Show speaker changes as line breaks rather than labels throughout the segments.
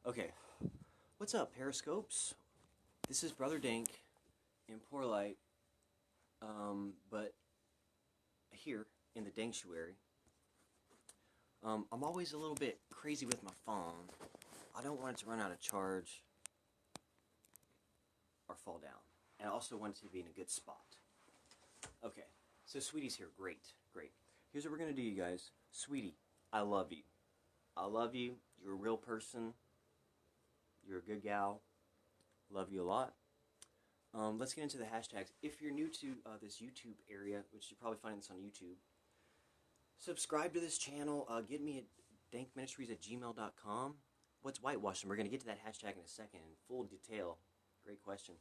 Okay, what's up, Periscopes? This is Brother Dank in poor light, but here in the Danktuary. I'm always a little bit crazy with my phone. I don't want it to run out of charge or fall down. And I also want it to be in a good spot. Okay, so Sweetie's here. Great, great. Here's what we're going to do, you guys. Sweetie, I love you. I love you. You're a real person. You're a good gal. Love you a lot. Let's get into the hashtags. If you're new to this YouTube area, which you're probably finding this on YouTube, subscribe to this channel. Get me at dankministries@gmail.com. What's whitewashing? We're going to get to that hashtag in a second in full detail. Great question.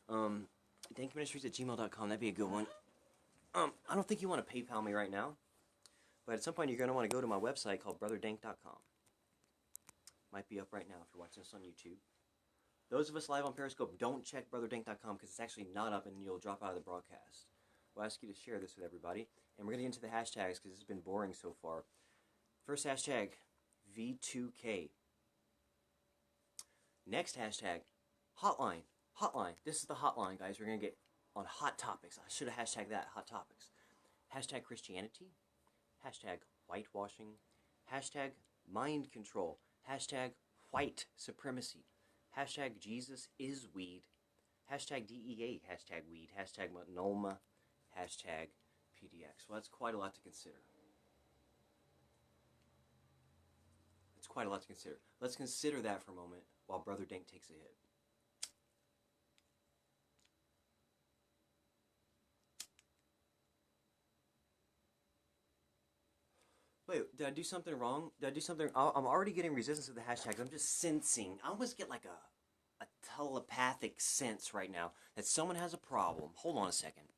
Dankministries@gmail.com. That'd be a good one. I don't think you want to PayPal me right now, but at some point you're going to want to go to my website called brotherdank.com. Might be up right now if you're watching this on YouTube. Those of us live on Periscope, don't check brotherdank.com because it's actually not up and you'll drop out of the broadcast. We'll ask you to share this with everybody. And we're going to get into the hashtags because it's been boring so far. First hashtag, V2K. Next hashtag, hotline. Hotline. This is the hotline, guys. We're going to get on hot topics. I should have hashtagged that, hot topics. Hashtag Christianity. Hashtag whitewashing. Hashtag mind control. Hashtag white supremacy. Hashtag Jesus is weed. Hashtag DEA. Hashtag weed. Hashtag Monoma. Hashtag PDX. Well, that's quite a lot to consider. It's quite a lot to consider. Let's consider that for a moment while Brother Dank takes a hit. Wait, did I do something wrong? Did I do something? I'm already getting resistance to the hashtags. I'm just sensing. I almost get like a telepathic sense right now that someone has a problem. Hold on a second.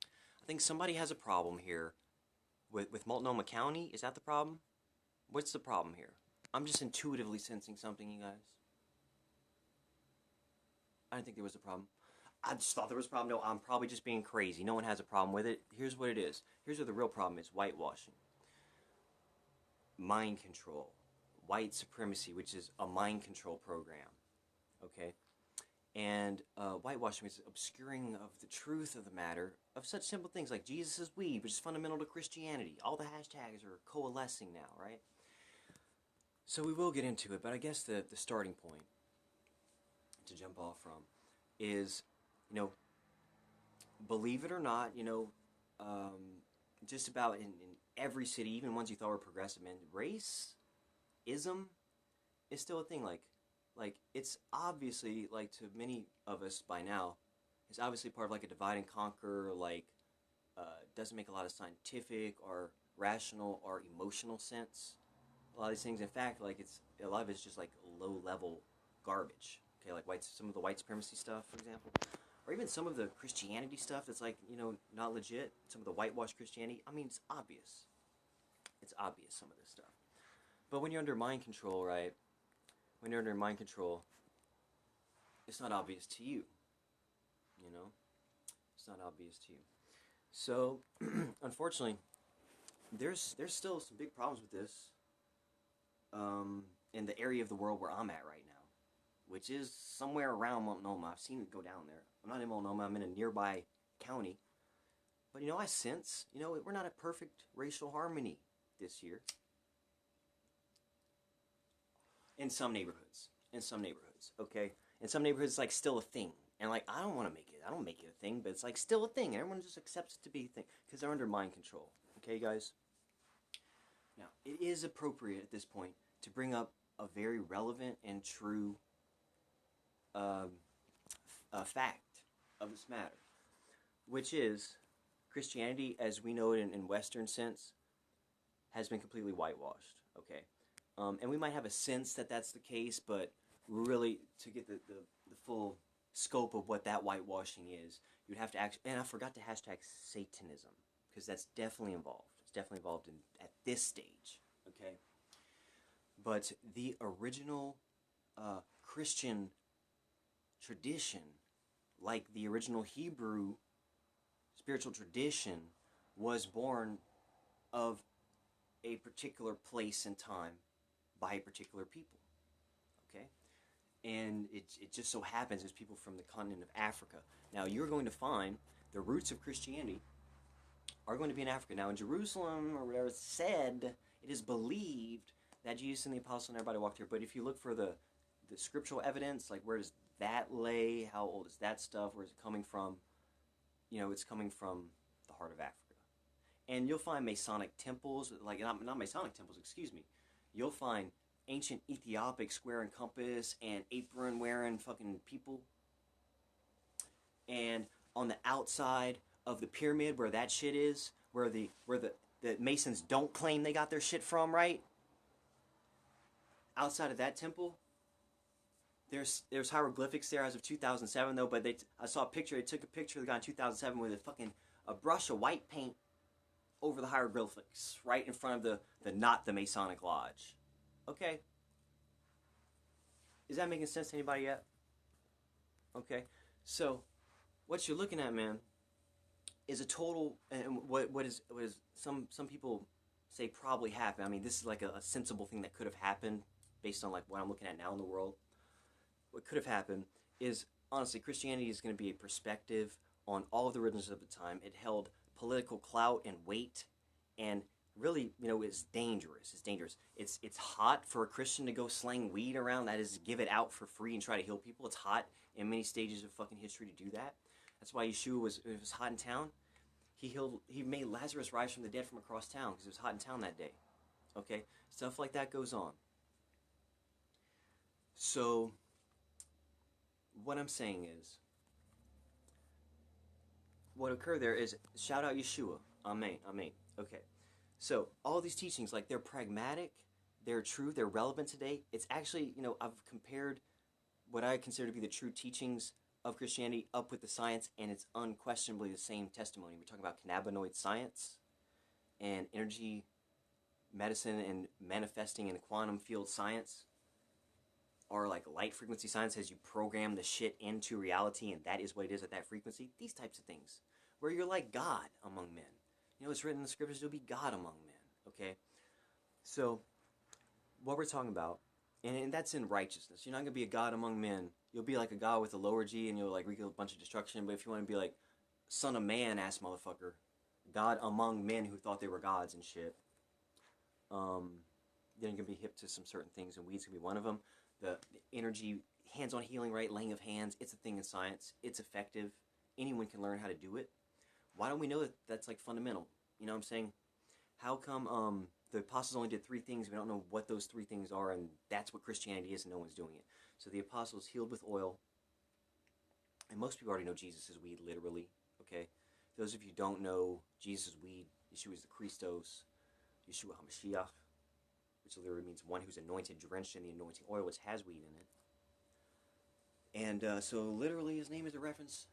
I think somebody has a problem here with Multnomah County. Is that the problem? What's the problem here? I'm just intuitively sensing something, you guys. I didn't think there was a problem. I just thought there was a problem. No, I'm probably just being crazy. No one has a problem with it. Here's what it is. Here's what the real problem is. Whitewashing. Mind control. White supremacy, which is a mind control program. Okay? And whitewashing is obscuring of the truth of the matter of such simple things like Jesus is weed, which is fundamental to Christianity. All the hashtags are coalescing now, right? So we will get into it, but I guess the starting point to jump off from is, believe it or not, just about in every city, even ones you thought were progressive, man, race-ism is still a thing. Like it's obviously, like, to many of us by now, it's obviously part of like a divide and conquer, doesn't make a lot of scientific or rational or emotional sense. A lot of these things, in fact, like a lot of it's just like low-level garbage. Okay, like some of the white supremacy stuff, for example. Or even some of the Christianity stuff that's like, not legit. Some of the whitewashed Christianity. I mean, it's obvious. It's obvious, some of this stuff. But when you're under mind control, right? When you're under mind control, it's not obvious to you. It's not obvious to you. So, unfortunately, there's still some big problems with this in the area of the world where I'm at right now, which is somewhere around Multnomah. I've seen it go down there. I'm not in Multnomah. I'm in a nearby county. But, I sense, we're not at perfect racial harmony this year. In some neighborhoods. Okay? In some neighborhoods, it's like still a thing. And like, I don't make it a thing, but it's like still a thing. Everyone just accepts it to be a thing because they're under mind control. Okay, guys? Now, it is appropriate at this point to bring up a very relevant and true fact of this matter, which is Christianity, as we know it in Western sense, has been completely whitewashed. Okay, and we might have a sense that that's the case, but really, to get the full scope of what that whitewashing is, you'd have to actually. And I forgot to hashtag Satanism because that's definitely involved. It's definitely involved at this stage. Okay, but the original Christian tradition, like the original Hebrew spiritual tradition, was born of a particular place and time by a particular people. okay? And it just so happens there's people from the continent of Africa. Now, you're going to find the roots of Christianity are going to be in Africa. Now, in Jerusalem, or whatever it's said, it is believed that Jesus and the apostles and everybody walked here. But if you look for the scriptural evidence, like where does that lay? How old is that stuff? Where is it coming from? You know, it's coming from the heart of Africa. And you'll find Masonic temples, like not Masonic temples, excuse me. You'll find ancient Ethiopic square and compass and apron wearing fucking people. And on the outside of the pyramid where that shit is, where the Masons don't claim they got their shit from, right? Outside of that temple, there's hieroglyphics there as of 2007 though, but I saw a picture, they took a picture of the guy in 2007 with a brush of white paint over the hieroglyphics, right in front of the Masonic Lodge. Okay. Is that making sense to anybody yet? Okay. So, what you're looking at, man, is a total, and what is some people say probably happened. I mean, this is like a sensible thing that could have happened based on like what I'm looking at now in the world. What could have happened is, honestly, Christianity is going to be a perspective on all of the religions of the time. It held political clout and weight, and really, you know, it's dangerous. It's dangerous. It's hot for a Christian to go slang weed around. That is, give it out for free and try to heal people. It's hot in many stages of fucking history to do that. That's why Yeshua was hot in town. He made Lazarus rise from the dead from across town because it was hot in town that day. Okay? Stuff like that goes on. So, what I'm saying is, what occurred there is, shout out Yeshua. Amen. Amen. Okay. So, all these teachings, like, they're pragmatic, they're true, they're relevant today. It's actually, you know, I've compared what I consider to be the true teachings of Christianity up with the science, and it's unquestionably the same testimony. We're talking about cannabinoid science and energy medicine and manifesting in quantum field science, or like light frequency science, as you program the shit into reality and that is what it is at that frequency. These types of things where you're like God among men. You know, it's written in the scriptures, you'll be God among men. Okay? So, what we're talking about, and that's in righteousness. You're not going to be a God among men. You'll be like a God with a lower G, and you'll like wreak a bunch of destruction. But if you want to be like son of man ass motherfucker, God among men who thought they were gods and shit, then you're going to be hip to some certain things, and weed's going to be one of them. The energy, hands-on healing, right? Laying of hands, it's a thing in science. It's effective. Anyone can learn how to do it. Why don't we know that that's like fundamental? You know what I'm saying? How come the apostles only did 3 things? We don't know what those 3 things are, and that's what Christianity is, and no one's doing it. So the apostles healed with oil, and most people already know Jesus is weed, literally. Okay, those of you who don't know, Jesus is weed. Yeshua is the Christos, Yeshua HaMashiach, which literally means one who's anointed, drenched in the anointing oil, which has weed in it. And so literally his name is a reference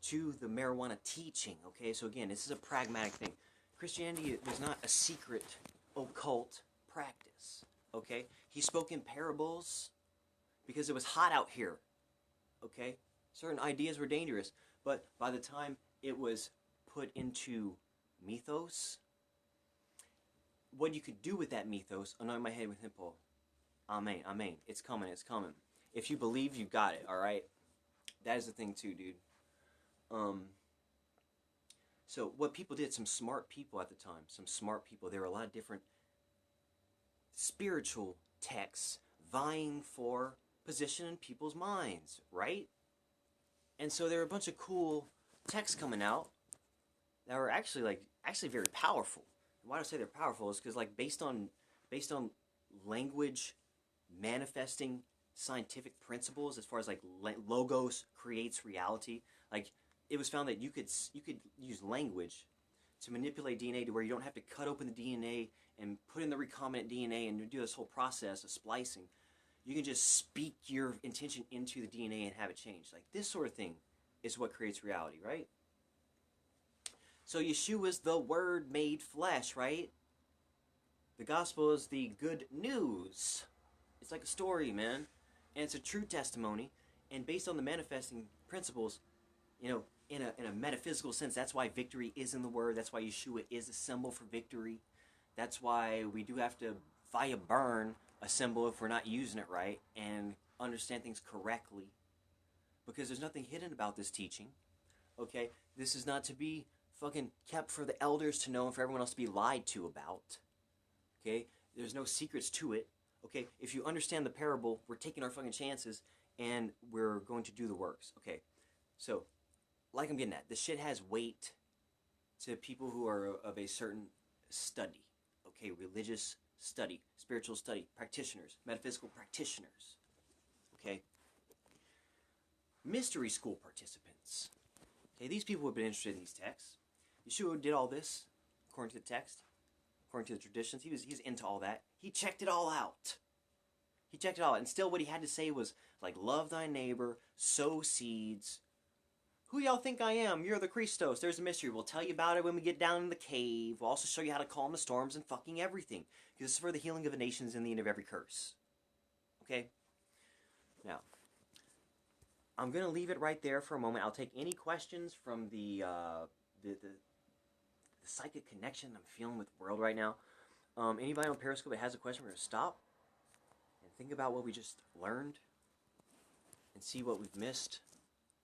to the marijuana teaching. Okay, so again, this is a pragmatic thing. Christianity was not a secret occult practice. Okay, he spoke in parables because it was hot out here. Okay, certain ideas were dangerous, but by the time it was put into mythos, what you could do with that mythos, anoint my head with hippo. Amen, amen. It's coming, it's coming. If you believe, you got it, alright? That is the thing too, dude. So what people did, some smart people at the time, there were a lot of different spiritual texts vying for position in people's minds, right? And so there were a bunch of cool texts coming out that were actually very powerful. Why do I say they're powerful is because like based on language manifesting scientific principles as far as like logos creates reality. Like it was found that you could use language to manipulate DNA to where you don't have to cut open the DNA and put in the recombinant DNA and do this whole process of splicing. You can just speak your intention into the DNA and have it change. Like this sort of thing is what creates reality, right? So Yeshua is the Word made flesh, right? The gospel is the good news. It's like a story, man. And it's a true testimony. And based on the manifesting principles, you know, in a metaphysical sense, that's why victory is in the Word. That's why Yeshua is a symbol for victory. That's why we do have to, via burn, a symbol if we're not using it right. And understand things correctly, because there's nothing hidden about this teaching. Okay, this is not to be fucking kept for the elders to know and for everyone else to be lied to about. Okay, there's no secrets to it. Okay, if you understand the parable, we're taking our fucking chances and we're going to do the works. Okay, so like I'm getting at, this shit has weight to people who are of a certain study. Okay, religious study, spiritual study, practitioners, metaphysical practitioners. Okay, mystery school participants. Okay, these people have been interested in these texts. Yeshua did all this according to the text, according to the traditions. He's into all that. He checked it all out. He checked it all out. And still what he had to say was, like, love thy neighbor, sow seeds. Who y'all think I am? You're the Christos. There's a mystery. We'll tell you about it when we get down in the cave. We'll also show you how to calm the storms and fucking everything. Because this is for the healing of the nations and the end of every curse. Okay? Now, I'm going to leave it right there for a moment. I'll take any questions from the psychic connection I'm feeling with the world right now. Anybody on Periscope that has a question, we're going to stop and think about what we just learned and see what we've missed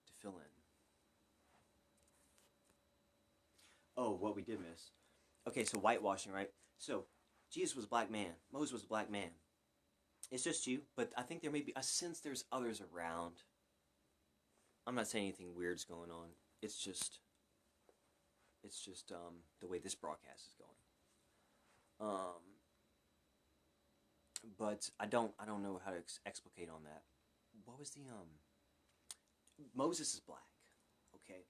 to fill in. Oh, what we did miss. Okay, so whitewashing, right? So, Jesus was a black man. Moses was a black man. It's just you, but I think there may be a sense there's others around. I'm not saying anything weird's going on. It's just the way this broadcast is going. But I don't know how to explicate on that. What was the Moses is black. Okay,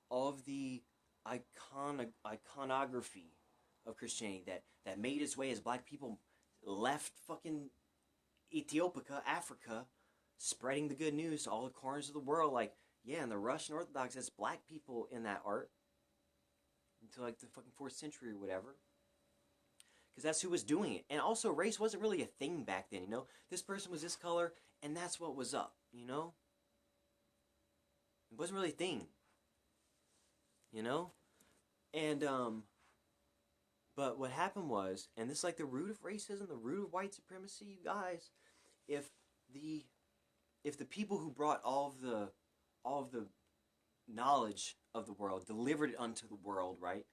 all of the iconography of Christianity that made its way as black people left fucking Ethiopia, Africa, spreading the good news to all the corners of the world. Like, yeah, and the Russian Orthodox has black people in that art until like the fucking 4th century or whatever, because that's who was doing it. And also, race wasn't really a thing back then, you know. This person was this color and that's what was up, you know. It wasn't really a thing, you know. And but what happened was, and this is like the root of racism, the root of white supremacy, you guys, if the people who brought all of the knowledge of the world delivered it unto the world, right,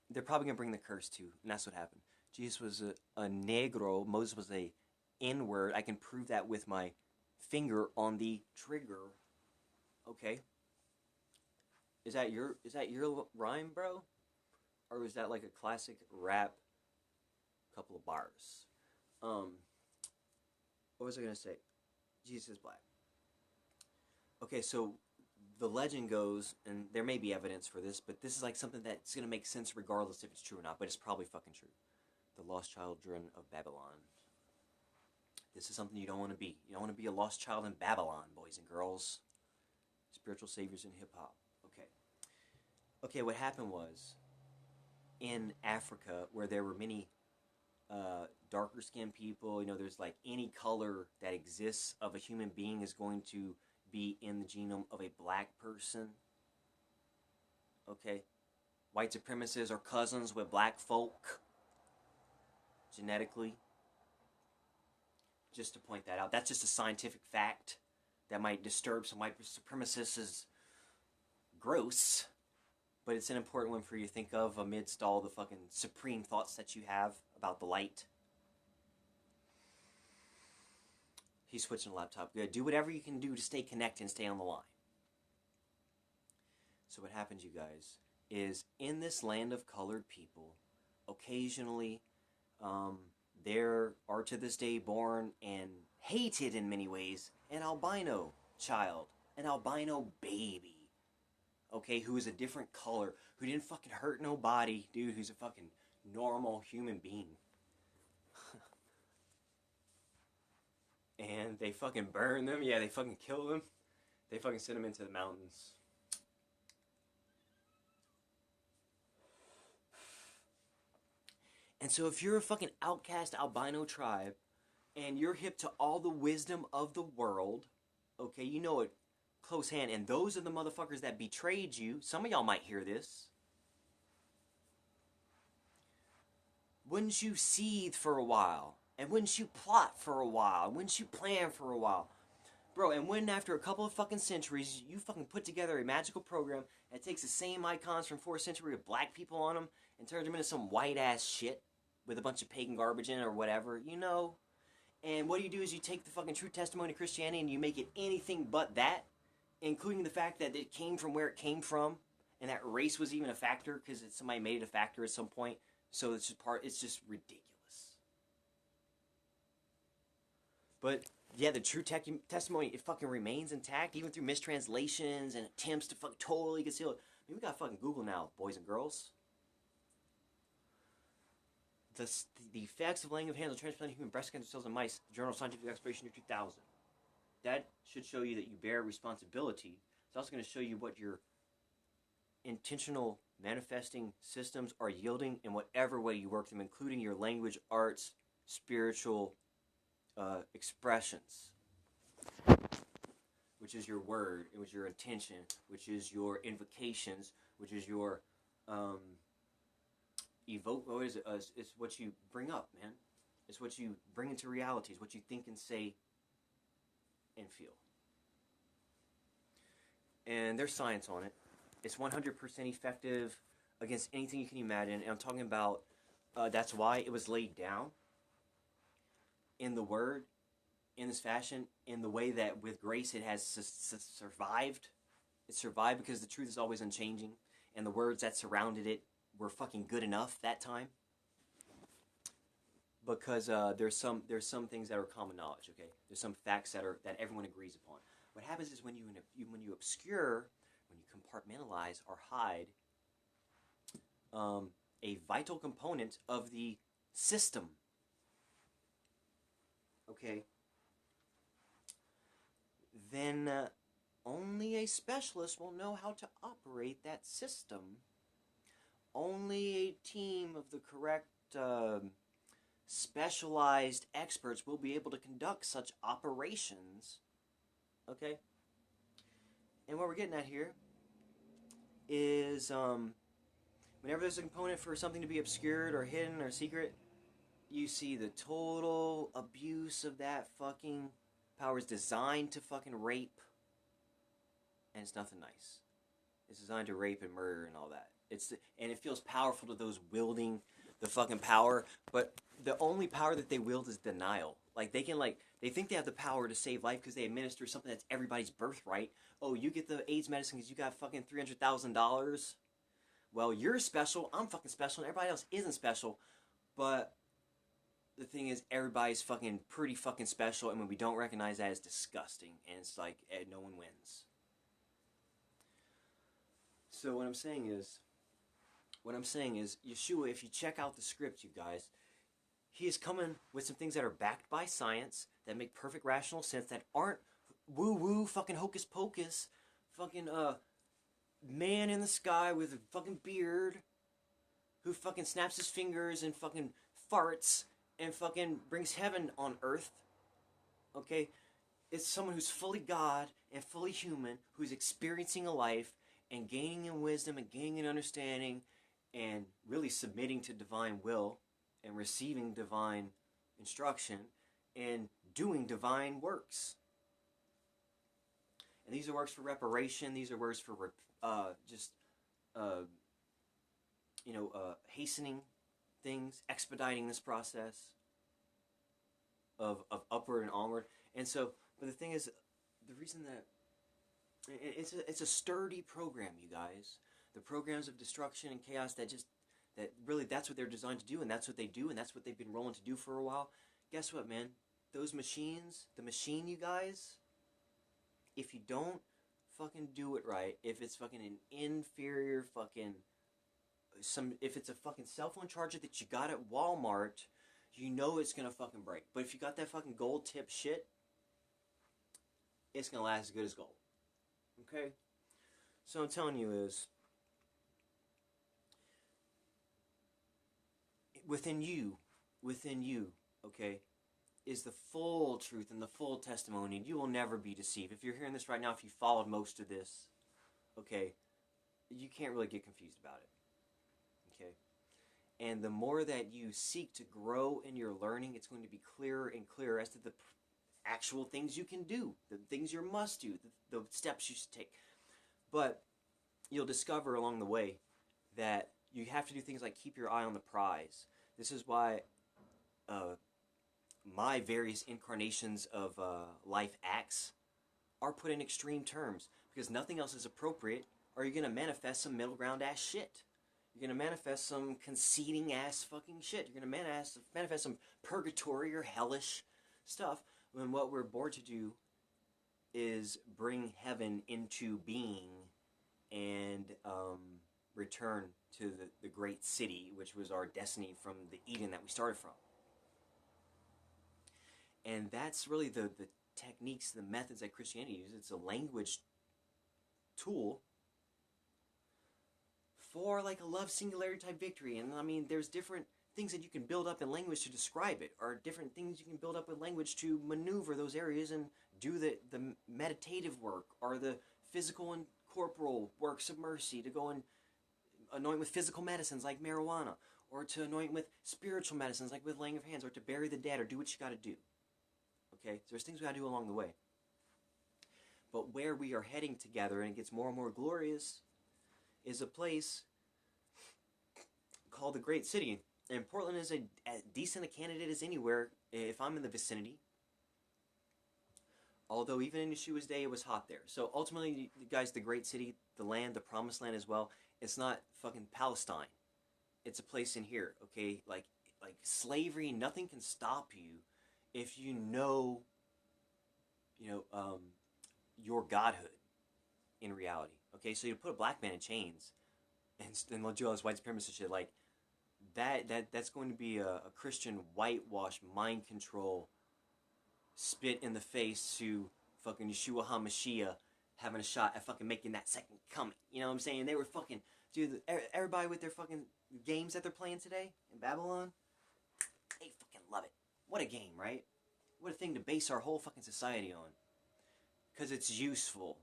they're probably going to bring the curse too. And that's what happened. Jesus was a negro. Moses was a N-word. I can prove that with my finger on the trigger. Okay. Is that your rhyme, bro? Or was that like a classic rap couple of bars? What was I going to say? Jesus is black. Okay, so the legend goes, and there may be evidence for this, but this is like something that's going to make sense regardless if it's true or not, but it's probably fucking true. The lost children of Babylon. This is something you don't want to be. You don't want to be a lost child in Babylon, boys and girls. Spiritual saviors in hip-hop. Okay, what happened was, in Africa, where there were many darker skinned people, you know, there's like any color that exists of a human being is going to be in the genome of a black person. Okay? White supremacists are cousins with black folk, genetically. Just to point that out. That's just a scientific fact that might disturb some white supremacists as gross. But it's an important one for you to think of amidst all the fucking supreme thoughts that you have about the light. He's switching the laptop. Good. Do whatever you can do to stay connected and stay on the line. So what happens, you guys, is in this land of colored people, occasionally there are to this day born and hated in many ways an albino child, an albino baby. Okay, who is a different color, who didn't fucking hurt nobody, dude, who's a fucking normal human being. And they fucking burn them, yeah, they fucking kill them, they fucking send them into the mountains. And so if you're a fucking outcast albino tribe, and you're hip to all the wisdom of the world, okay, you know it close hand, and those are the motherfuckers that betrayed you. Some of y'all might hear this. Wouldn't you seethe for a while? And wouldn't you plot for a while? Wouldn't you plan for a while? Bro, and when after a couple of fucking centuries, you fucking put together a magical program that takes the same icons from 4th century with black people on them and turns them into some white-ass shit with a bunch of pagan garbage in it or whatever, you know? And what you do is you take the fucking true testimony of Christianity and you make it anything but that, including the fact that it came from where it came from, and that race was even a factor because somebody made it a factor at some point. So it's just ridiculous. But yeah, the true testimony, it fucking remains intact, even through mistranslations and attempts to fucking totally conceal it. I mean, we got fucking Google now, boys and girls. The effects of laying of hands on transplanted human breast cancer cells in mice, Journal of Scientific Exploration, year 2000. That should show you that you bear responsibility. It's also going to show you what your intentional manifesting systems are yielding in whatever way you work them, including your language, arts, spiritual expressions, which is your word, which is your intention, which is your invocations, which is your evoke. What is it? It's what you bring up, man. It's what you bring into reality. It's what you think and say and feel. And there's science on it. It's 100% effective against anything you can imagine. And I'm talking about that's why it was laid down in the Word, in this fashion, in the way that with grace it has survived. It survived because the truth is always unchanging, and the words that surrounded it were fucking good enough that time. Because there's some things that are common knowledge. Okay, there's some facts that everyone agrees upon. What happens is when you obscure, when you compartmentalize or hide a vital component of the system. Okay, then only a specialist will know how to operate that system. Only a team of the correct specialized experts will be able to conduct such operations. Okay? And what we're getting at here is whenever there's a component for something to be obscured or hidden or secret, you see the total abuse of that fucking power is designed to fucking rape. And it's nothing nice. It's designed to rape and murder and all that. And it feels powerful to those wielding the fucking power, but the only power that they wield is denial. Like they think they have the power to save life because they administer something that's everybody's birthright. Oh, you get the AIDS medicine because you got fucking $300,000. Well, you're special. I'm fucking special, and everybody else isn't special. But the thing is, everybody's fucking pretty fucking special, and when we don't recognize that, it's disgusting, and it's like no one wins. So what I'm saying is, Yeshua, if you check out the script, you guys, he is coming with some things that are backed by science, that make perfect rational sense, that aren't woo-woo, fucking hocus-pocus, fucking, man in the sky with a fucking beard, who fucking snaps his fingers and fucking farts, and fucking brings heaven on earth, okay? It's someone who's fully God and fully human, who's experiencing a life, and gaining in wisdom, and gaining in understanding, and really submitting to divine will, and receiving divine instruction, and doing divine works. And these are works for reparation. These are works for hastening things, expediting this process of upward and onward. And so, but the thing is, the reason that it's a sturdy program, you guys. The programs of destruction and chaos that really that's what they're designed to do, and that's what they do, and that's what they've been rolling to do for a while. Guess what, man? Those machines, the machine, you guys, if you don't fucking do it right, if it's fucking an inferior fucking if it's a fucking cell phone charger that you got at Walmart, you know it's gonna fucking break. But if you got that fucking gold tip shit, it's gonna last as good as gold. Okay? So I'm telling you is, within you, okay, is the full truth and the full testimony, and you will never be deceived. If you're hearing this right now, if you followed most of this, okay, you can't really get confused about it. Okay? And the more that you seek to grow in your learning, it's going to be clearer and clearer as to the actual things you can do, the things you must do, the steps you should take. But you'll discover along the way that you have to do things like keep your eye on the prize. This is why my various incarnations of life acts are put in extreme terms, because nothing else is appropriate, or you're going to manifest some middle ground ass shit. You're going to manifest some conceding ass fucking shit. You're going to manifest some purgatory or hellish stuff, when what we're born to do is bring heaven into being and return to the great city, which was our destiny from the Eden that we started from. And that's really the techniques, the methods that Christianity uses. It's a language tool for like a love singularity type victory. And I mean, there's different things that you can build up in language to describe it, or different things you can build up in language to maneuver those areas and do the meditative work, or the physical and corporal works of mercy, to go and anoint with physical medicines like marijuana, or to anoint with spiritual medicines like with laying of hands, or to bury the dead, or do what you got to do. Okay, so there's things we got to do along the way. But where we are heading together, and it gets more and more glorious, is a place called the Great City. And Portland is as decent a candidate as anywhere if I'm in the vicinity. Although even in Yeshua's day, it was hot there. So ultimately, guys, the Great City, the land, the Promised Land as well, it's not fucking Palestine. It's a place in here, okay? Like slavery, nothing can stop you if you know, your godhood in reality. Okay, so you put a black man in chains and let you all this white supremacist shit, like that's going to be a Christian whitewash, mind control, spit in the face to fucking Yeshua HaMashiach having a shot at fucking making that second coming. You know what I'm saying? They were fucking, dude, everybody with their fucking games that they're playing today in Babylon, they fucking love it. What a game, right? What a thing to base our whole fucking society on. Because it's useful.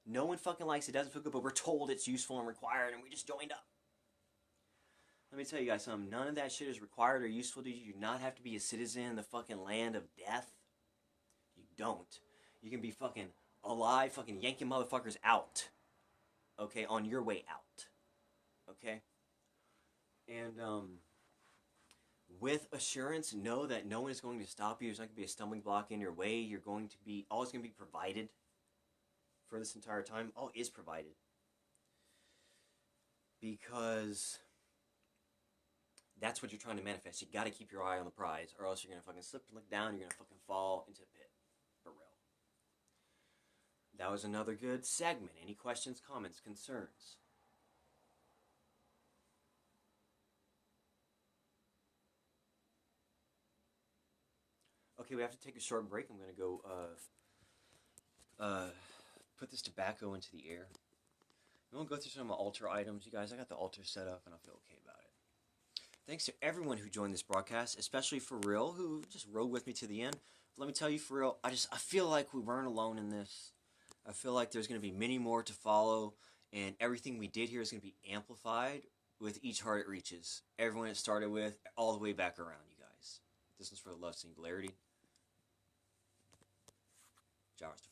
No one fucking likes it, doesn't feel good, but we're told it's useful and required, and we just joined up. Let me tell you guys something. None of that shit is required or useful to you. You do not have to be a citizen in the fucking land of death. You don't. You can be fucking alive, fucking yanking motherfuckers out. Okay? On your way out. Okay? And, with assurance, know that no one is going to stop you. There's not going to be a stumbling block in your way. You're going to be, all is going to be provided for this entire time. All is provided. Because that's what you're trying to manifest. You got to keep your eye on the prize, or else you're going to fucking slip and look down. You're going to fucking fall into a pit. For real. That was another good segment. Any questions, comments, concerns? Okay, we have to take a short break. I'm going to go put this tobacco into the air. I'm going to go through some of my altar items. You guys, I got the altar set up, and I feel okay about it. Thanks to everyone who joined this broadcast, especially for real, who just rode with me to the end. Let me tell you, for real, I feel like we weren't alone in this. I feel like there's going to be many more to follow, and everything we did here is going to be amplified with each heart it reaches. Everyone it started with, all the way back around, you guys. This is for the love singularity. Jowers to